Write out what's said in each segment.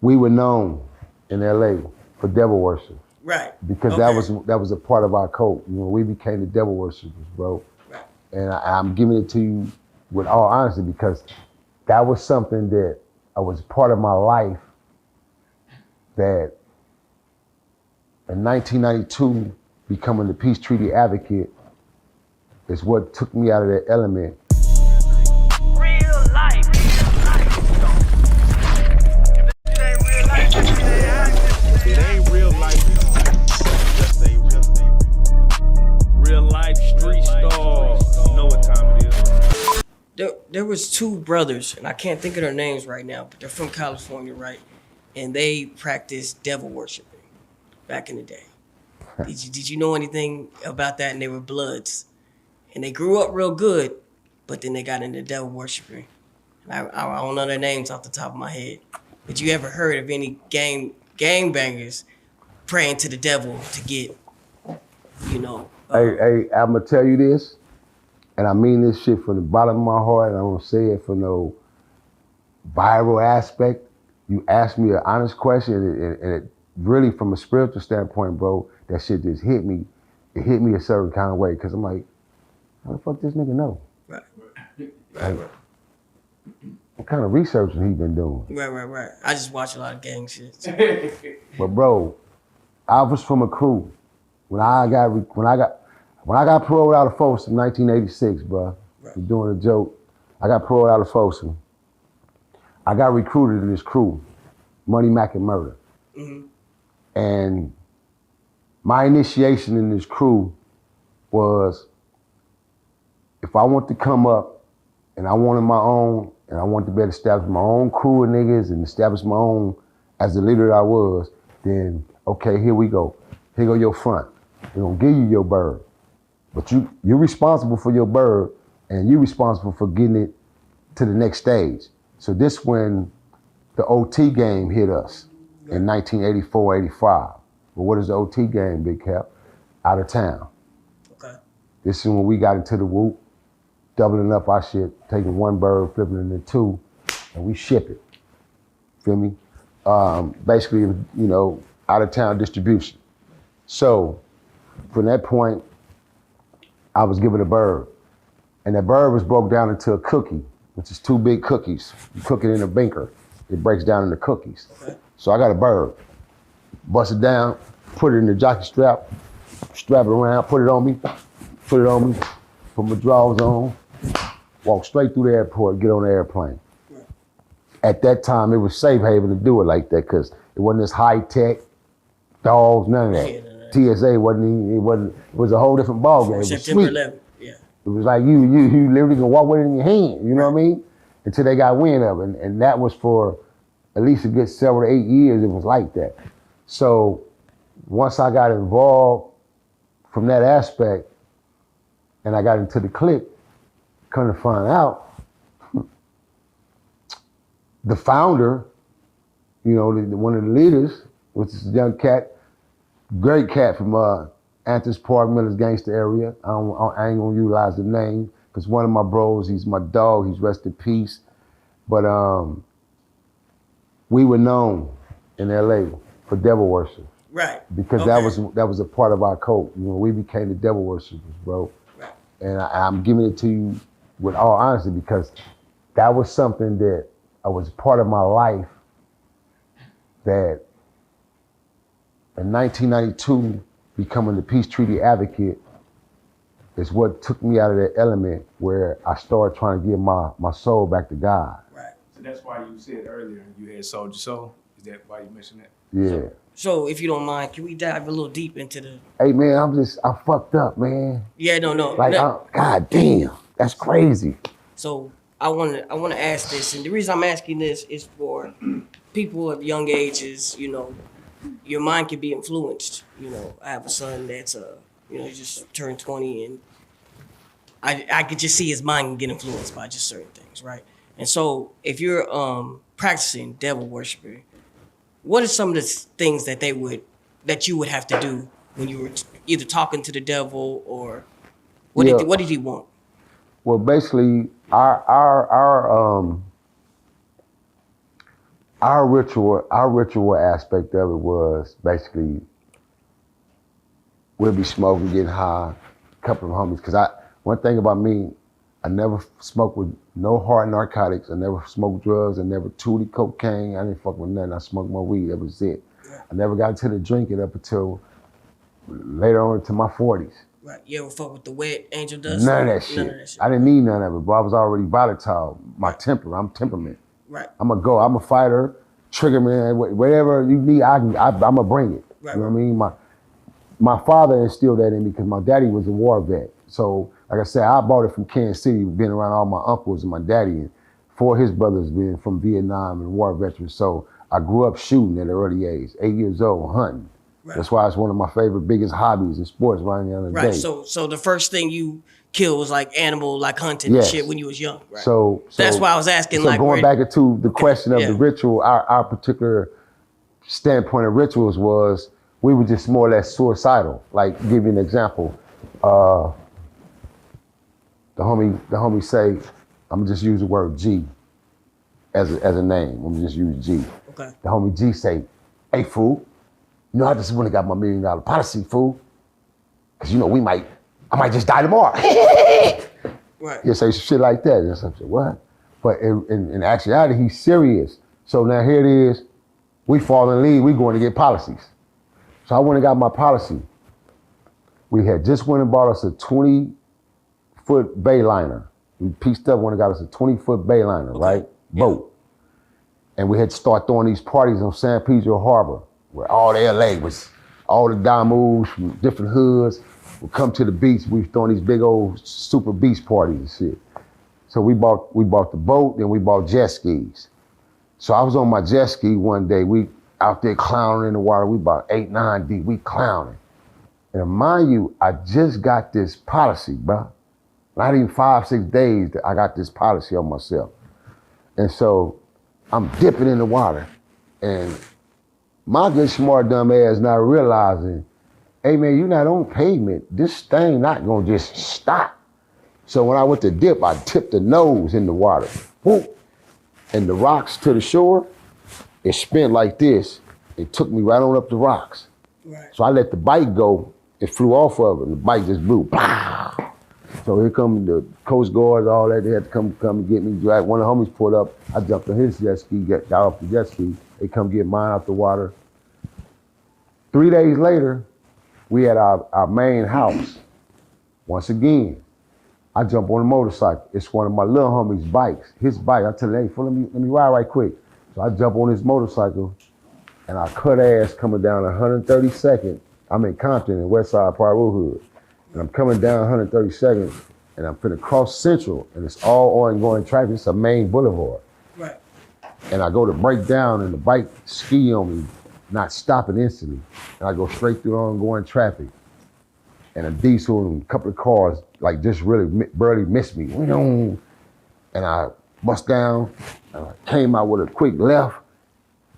we were known in LA for devil worship. Right. Because that was a part of our code. You know, we became the devil worshipers, bro. Right. And I'm giving it to you with all honesty because that was something that was part of my life that in 1992, becoming the peace treaty advocate is what took me out of that element. Real life. It ain't real life. Just say real life street stars. You know what time it is. There was two brothers, and I can't think of their names right now, but they're from California, right? And they practiced devil worshiping back in the day. Did you know anything about that? And they were Bloods. And they grew up real good, but then they got into devil worshiping. And I don't know their names off the top of my head. But you ever heard of any gangbangers praying to the devil to get, you know? Hey, I'm gonna tell you this, and I mean this shit from the bottom of my heart, and I don't say it for no viral aspect. You asked me an honest question, and it really, from a spiritual standpoint, bro, that shit just hit me. It hit me a certain kind of way, because I'm like, how the fuck this nigga know? Right. Like, what kind of research has he been doing? Right. I just watch a lot of gang shit. But bro, I was from a crew. When I got paroled out of Folsom in 1986, bro, right. I'm doing a joke. I got paroled out of Folsom. I got recruited in this crew, Money, Mac, and Murder. Mm-hmm. And my initiation in this crew was, if I want to come up and I wanted my own, and I wanted to be able to establish my own crew of niggas and establish my own as the leader that I was, then okay, here we go. Here go your front. We're gonna give you your bird. But you're responsible for your bird, and you're responsible for getting it to the next stage. So this when the OT game hit us in 1984, 85. But what is the OT game, Big Cap? Out of town. Okay. This is when we got into the whoop, doubling up our shit, taking one bird, flipping it into two, and we ship it. Feel me? Basically, you know, out of town distribution. So from that point, I was given a bird. And that bird was broke down into a cookie, which is two big cookies. You cook it in a binker, it breaks down into cookies. Okay. So I got a bird, bust it down, put it in the jockey strap it around, put it on me, put my drawers on, walk straight through the airport, get on the airplane. Yeah. At that time, it was safe haven to do it like that because it wasn't this high tech, dogs, none of that. Yeah, TSA it was a whole different ball game. September 11th, yeah. It was like you literally can walk with it in your hand, you know what I mean? Until they got wind of it. And that was for at least a good 7 to 8 years, it was like that. So once I got involved from that aspect and I got into the clique, come to find out, the founder, you know, one of the leaders, was this young cat, great cat from Anthony's Park, Miller's Gangsta area. I ain't gonna utilize the name, because one of my bros, he's my dog, he's rest in peace. But we were known in LA for devil worship. Right. Because that was a part of our code. You know, we became the devil worshipers, bro. Right. And I'm giving it to you with all honesty because that was something that was part of my life that in 1992, becoming the peace treaty advocate is what took me out of that element where I started trying to give my soul back to God. Right. So that's why you said earlier you had sold your soul? Is that why you mentioned that? Yeah. So if you don't mind, can we dive a little deep into the... Hey man, I'm fucked up, man. Yeah, no. Like, God damn, that's crazy. So I want to ask this, and the reason I'm asking this is for people of young ages. You know, your mind can be influenced. You know, I have a son that's you know, he just turned 20, and I could just see his mind get influenced by just certain things, right? And so if you're practicing devil worshiping, what are some of the things that you would have to do when you were either talking to the devil or what did he want? Well, basically, our Our ritual aspect of it was basically we'll be smoking, getting high, a couple of homies. Cause one thing about me, I never smoked with no hard narcotics. I never smoked drugs. I never tooted cocaine. I didn't fuck with nothing. I smoked my weed. That was it. Yeah. I never got into the drinking up until later on into my 40s. Right. You ever fuck with the wet angel dust? None of that shit. I didn't need none of it, but I was already volatile. My I'm temperament. Right. I'm a fighter, trigger man, whatever you need, I'm gonna bring it. Right. You know what I mean? My father instilled that in me because my daddy was a war vet. So, like I said, I bought it from Kansas City, being around all my uncles and my daddy, and 4 of his brothers being from Vietnam and war veterans. So I grew up shooting at an early age, 8 years old, hunting. Right. That's why it's one of my favorite, biggest hobbies in sports right now in the day. Right, so the first thing you killed was like animal, like hunting and shit when you was young, right? So that's why I was asking. So like going back into the question of the ritual, our particular standpoint of rituals was we were just more or less suicidal. Like, give you an example. The homie say, I'm gonna just use the word G as a name. I'm gonna just use G. Okay. The homie G say, hey fool, you know I just went and got my $1 million policy, fool. Cause you know I might just die tomorrow. Right. He'll say some shit like that. And I said, what? But in actuality, he's serious. So now here it is, we fall in league, we going to get policies. So I went and got my policy. We had just went and bought us a 20-foot bayliner. We pieced up, went and got us a 20-foot bayliner, right? Boat. And we had to start throwing these parties on San Pedro Harbor, where all the LA was, all the damus from different hoods would come to the beach. We were throwing these big old super beach parties and shit. So we bought the boat, then we bought jet skis. So I was on my jet ski one day, we out there clowning in the water, we about 8, 9 deep, we clowning. And mind you, I just got this policy, bro. Not even 5, 6 days that I got this policy on myself. And so I'm dipping in the water, and my good smart dumb ass not realizing, hey man, you're not on pavement. This thing not gonna just stop. So when I went to dip, I tipped the nose in the water. Whoop. And the rocks to the shore, it spin like this. It took me right on up the rocks. Right. So I let the bike go. It flew off of it, and the bike just blew. Pow! So here come the Coast Guards, all that. They had to come and get me. One of the homies pulled up. I jumped on his jet ski, got off the jet ski. They come get mine out the water. 3 days later, we had our main house. Once again, I jump on a motorcycle. It's one of my little homie's bikes. His bike. I tell him, hey, let me ride right quick. So I jump on his motorcycle, and I cut ass coming down 132nd. I'm in Compton in Westside Piru Hood. And I'm coming down 132nd, and I'm finna cross Central, and it's all ongoing traffic. It's a main boulevard. Right. And I go to break down, and the bike ski on me, not stopping instantly. And I go straight through ongoing traffic. And a diesel and a couple of cars, like just really barely missed me. And I bust down, and I came out with a quick left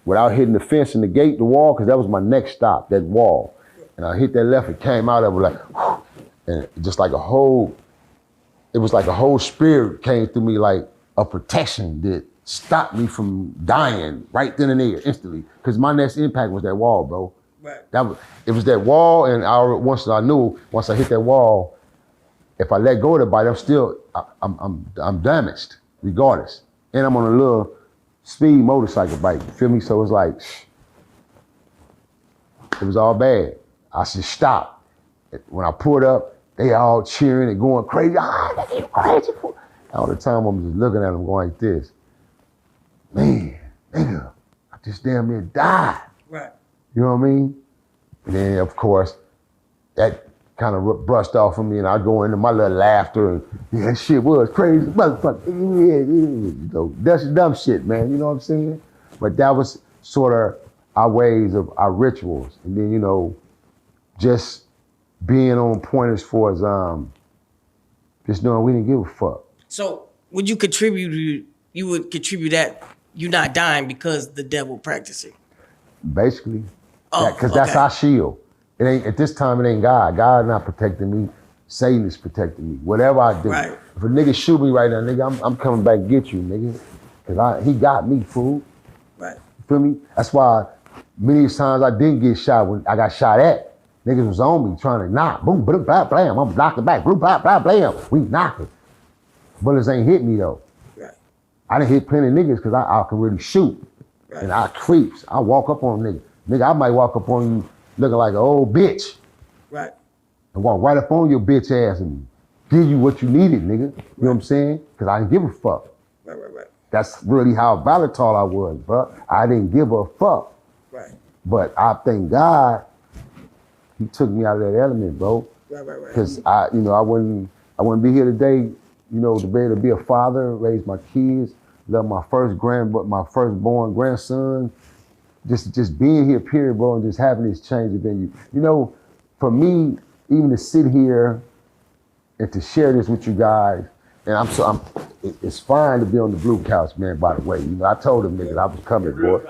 without hitting the fence and the gate, the wall, because that was my next stop, that wall. And I hit that left and came out of it like, whew, and just like it was like a whole spirit came through me, like a protection that stopped me from dying right then and there instantly. Because my next impact was that wall, bro. Right. It was that wall, and once I hit that wall, if I let go of the bike, I'm damaged regardless. And I'm on a little speed motorcycle bike, you feel me? So it's like, it was all bad. I just stopped. When I pulled up, they all cheering and going crazy. Ah, you crazy. All the time I'm just looking at them going like this. Man, nigga, I just damn near died. Right. You know what I mean? And then, of course, that kind of brushed off of me, and I go into my little laughter, and yeah, that shit was crazy, motherfucker. That's dumb shit, man. You know what I'm saying? But that was sort of our ways of our rituals, and then just being on point as far as just knowing we didn't give a fuck. So, would you contribute? You would contribute that you not dying because the devil practicing. Basically. Because that's our shield. It ain't at this time. It ain't God. God not protecting me. Satan is protecting me. Whatever I do. Right. If a nigga shoot me right now, nigga, I'm coming back to get you, nigga. Because he got me, fool. Right. You feel me? That's why many times I didn't get shot when I got shot at. Niggas was on me trying to knock. Boom, blah, blah, blam. I'm knocking back. Boom, blah, blah, blam. We knocking. Bullets ain't hit me though. Right. I done hit plenty of niggas because I can really shoot. Right. And I creeps. I walk up on a nigga. Nigga, I might walk up on you looking like an old bitch. Right. And walk right up on your bitch ass and give you what you needed, nigga. You know what I'm saying? Because I didn't give a fuck. Right. That's really how volatile I was, bro. I didn't give a fuck. Right. But I thank God he took me out of that element, bro. Right. Because I wouldn't be here today, to be able to be a father, raise my kids, love my firstborn grandson. Just being here, period, bro, and just having this change of venue. For me, even to sit here and to share this with you guys, and it's fine to be on the blue couch, man, by the way. I told them niggas I was coming, boy.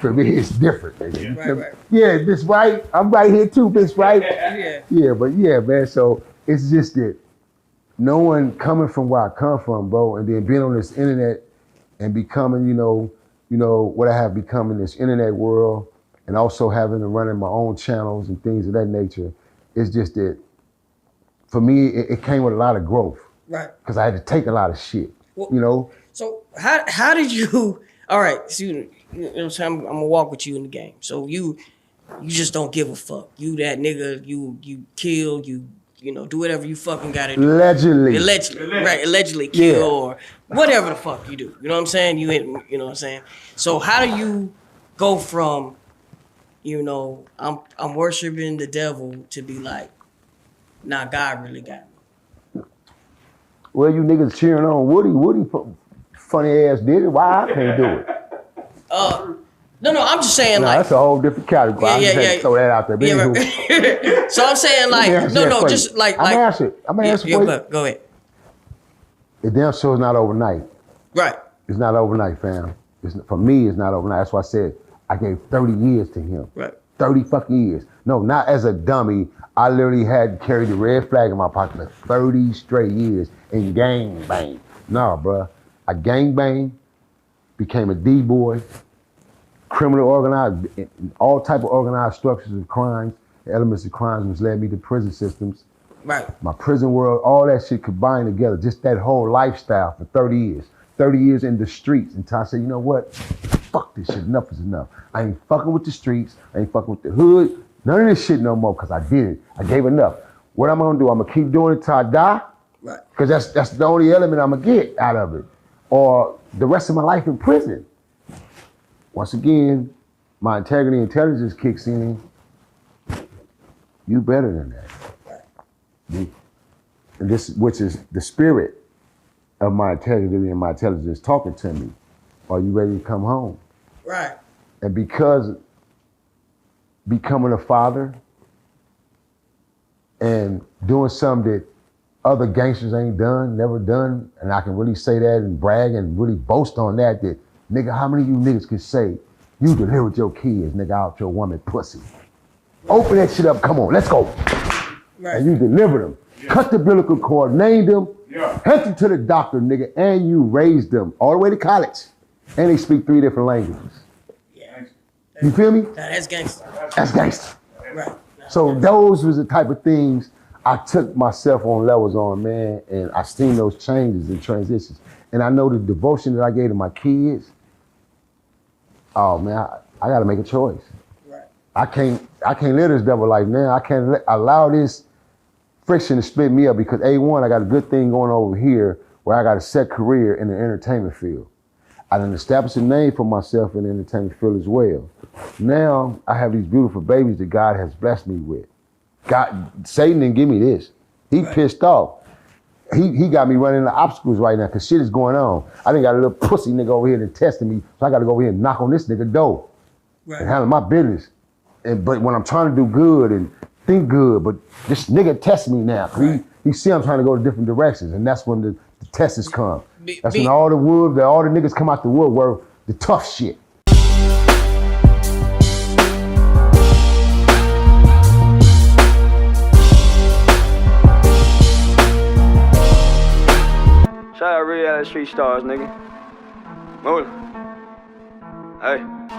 For me, it's different, nigga. Right. Yeah, Miss White, I'm right here too, Miss White. Yeah, man, so it's just that no one coming from where I come from, bro, and then being on this internet and becoming, what I have become in this internet world, and also having to run in my own channels and things of that nature, it's just that for me, it came with a lot of growth. Right. Because I had to take a lot of shit, So how did you, all right, so you know what I'm saying, I'm gonna walk with you in the game. So you just don't give a fuck. You that nigga, you kill, you do whatever you fucking gotta do. Allegedly, right, allegedly kill or whatever the fuck you do. You know what I'm saying? You know what I'm saying? So how do you go from, I'm worshiping the devil to be like, nah, God really got me? Well, you niggas cheering on Woody funny ass did it. Why I can't do it? No, I'm just saying that's a whole different category. I'm just had to throw that out there. But right. So I'm saying just like I'm gonna answer for you. Go ahead. The damn show is not overnight. Right. It's not overnight, fam. For me, it's not overnight. That's why I said I gave 30 years to him. Right. 30 fucking years. No, not as a dummy. I literally had carried the red flag in my pocket for 30 straight years and gang bang. Nah, bruh. I gang bang, became a D-boy, criminal organized, all type of organized structures of crimes, elements of crimes which led me to prison systems. Right. My prison world, all that shit combined together, just that whole lifestyle for 30 years. 30 years in the streets until I said, you know what? Fuck this shit, enough is enough. I ain't fucking with the streets, I ain't fucking with the hood, none of this shit no more, because I did it. I gave enough. What I'm gonna do, I'm gonna keep doing it till I die, right? Because that's the only element I'm gonna get out of it. Or the rest of my life in prison. Once again, my integrity and intelligence kicks in. You better than that. And this, which is the spirit of my integrity and my intelligence talking to me. Are you ready to come home? Right. And because becoming a father and doing something that other gangsters ain't done, never done, and I can really say that and brag and really boast on that, nigga, how many of you niggas can say you delivered your kids, nigga, out your woman pussy? Open that shit up, come on, let's go. Right. And you delivered them. Yeah. Cut the umbilical cord, named them, head them to the doctor, nigga, and you raised them all the way to college. And they speak 3 different languages. Yeah. You feel me? That's gangster. That's gangster. Right. So those was the type of things I took myself on levels on, man, and I seen those changes and transitions. And I know the devotion that I gave to my kids, oh man, I gotta make a choice. Right. I can't live this devil life now. I can't allow this friction to split me up because A1, I got a good thing going over here where I got a set career in the entertainment field. I done established a name for myself in the entertainment field as well. Now I have these beautiful babies that God has blessed me with. Satan didn't give me this. He pissed off. He got me running into obstacles right now because shit is going on. I done got a little pussy nigga over here that testing me, so I got to go over here and knock on this nigga door and handle my business. But when I'm trying to do good and think good, but this nigga tests me now. He see I'm trying to go to different directions, and that's when the tests come. That's when all the niggas come out the woodwork, the tough shit. Shout out Reallyfe Street Starz, nigga. Move. Hey.